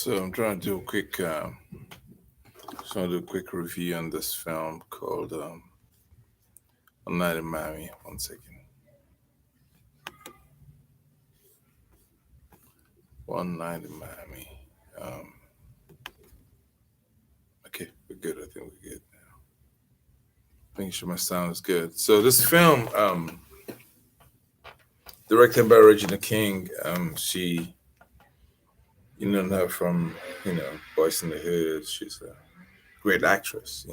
So I'm trying to do a quick, just want to do a quick review on this film called "One Night in Miami." One second, "One Night in Miami." Um, okay, we're good. I think we're good now. Making sure my sound is good. So this film, directed by Regina King, she, you know her from, Boys in the Hood. She's a great actress,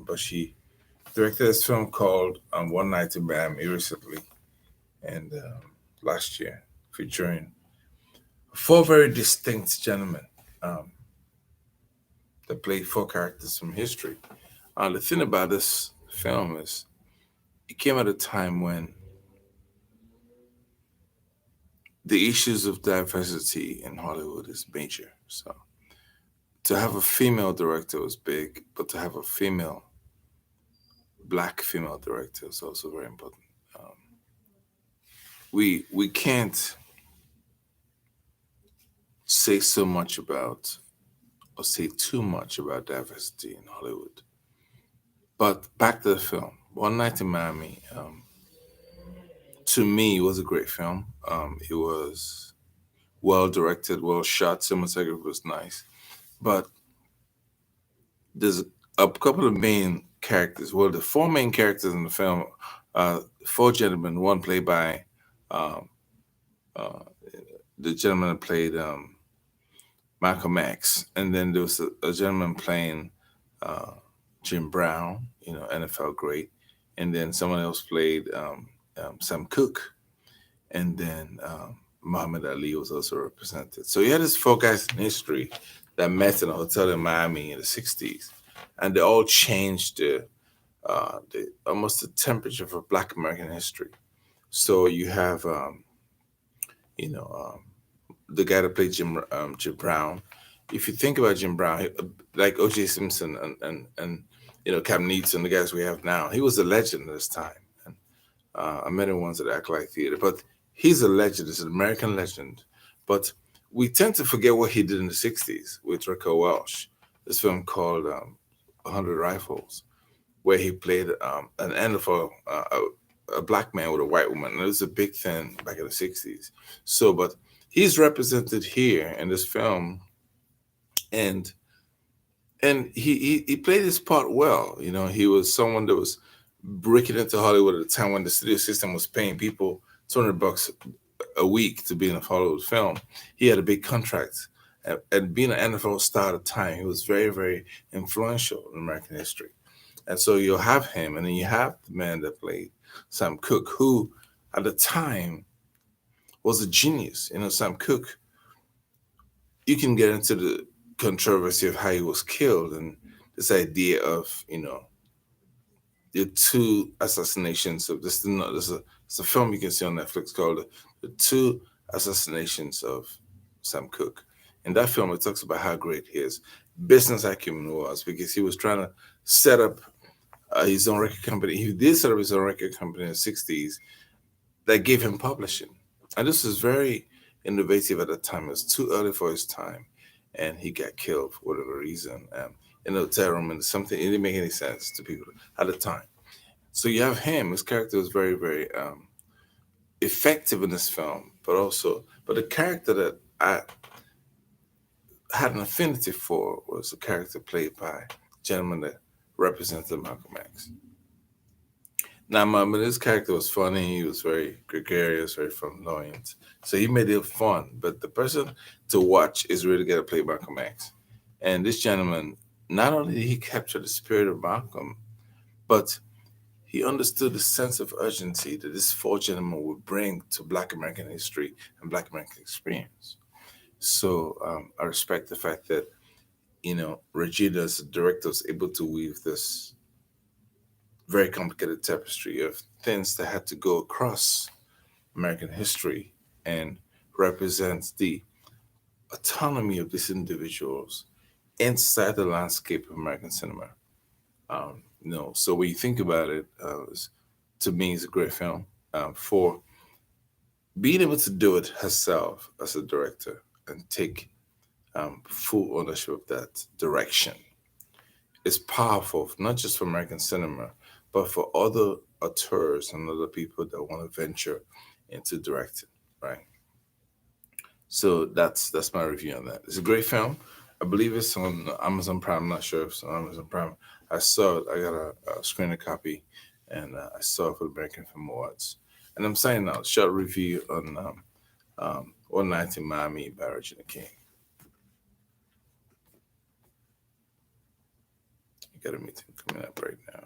but she directed this film called "One Night in Miami" recently, and last year, featuring four very distinct gentlemen um, that played four characters from history. The thing about this film is it came at a time when the issues of diversity in Hollywood is major. So to have a female director was big, but to have a black female director is also very important. Um, we can't say so much about or say too much about diversity in Hollywood. But back to the film, One Night in Miami. To me, it was a great film. It was well directed, well shot. Cinematography was nice, but there's a couple of main characters. Well, the four main characters in the film, four gentlemen. One played by um, uh, the gentleman that played Malcolm X, and then there was a gentleman playing uh, Jim Brown, NFL great, and then someone else played Sam Cooke, and then Muhammad Ali was also represented. So you had these four guys in history that met in a hotel in Miami in the '60s, and they all changed the almost the temperature for Black American history. So you have you know the guy that played Jim Brown. If you think about Jim Brown, like O.J. Simpson and Cam Newton, the guys we have now, he was a legend at this time. And I met him once at Acolyte Theater, but he's a legend. He's an American legend. But we tend to forget what he did in the '60s with Rico Welsh. This film called 100 Rifles, where he played an NFL, a black man with a white woman. And it was a big thing back in the '60s. So, but he's represented here in this film, and he played his part well. He was someone that was breaking into Hollywood at a time when the studio system was paying people $200 a week to be in a Hollywood film. He had a big contract, and being an NFL star at the time, he was very, very influential in American history. And so you'll have him, and then you have the man that played Sam Cooke, who at the time was a genius. Sam Cooke, you can get into the controversy of how he was killed and this idea of, the two assassinations of this. It's a film you can see on Netflix called "The Two Assassinations of Sam Cooke." In that film, it talks about how great his business acumen was because he was trying to set up his own record company. He did set up his own record company in the '60s that gave him publishing, and this was very innovative at the time. It was too early for his time, and he got killed for whatever reason. In a hotel room, and something it didn't make any sense to people at the time. So you have him. His character was very, very effective in this film, but the character that I had an affinity for was a character played by a gentleman that represented Malcolm X. Now, this character was funny. He was very gregarious, very flamboyant. So he made it fun. But the person to watch is really going to play Malcolm X. And this gentleman, not only did he capture the spirit of Malcolm, but he understood the sense of urgency that this four gentlemen would bring to Black American history and Black American experience. So I respect the fact that, Regina, as a director, was able to weave this very complicated tapestry of things that had to go across American history and represent the autonomy of these individuals inside the landscape of American cinema. So when you think about it, to me, it's a great film. For being able to do it herself as a director and take full ownership of that direction. It's powerful, not just for American cinema, but for other auteurs and other people that want to venture into directing, right? So that's my review on that. It's a great film. I believe it's on Amazon Prime. I'm not sure if it's on Amazon Prime. I saw it. I got a screener copy, and I saw it for the American Film Awards. And I'm saying now, short review on One Night in Miami by Regina King. You got a meeting coming up right now.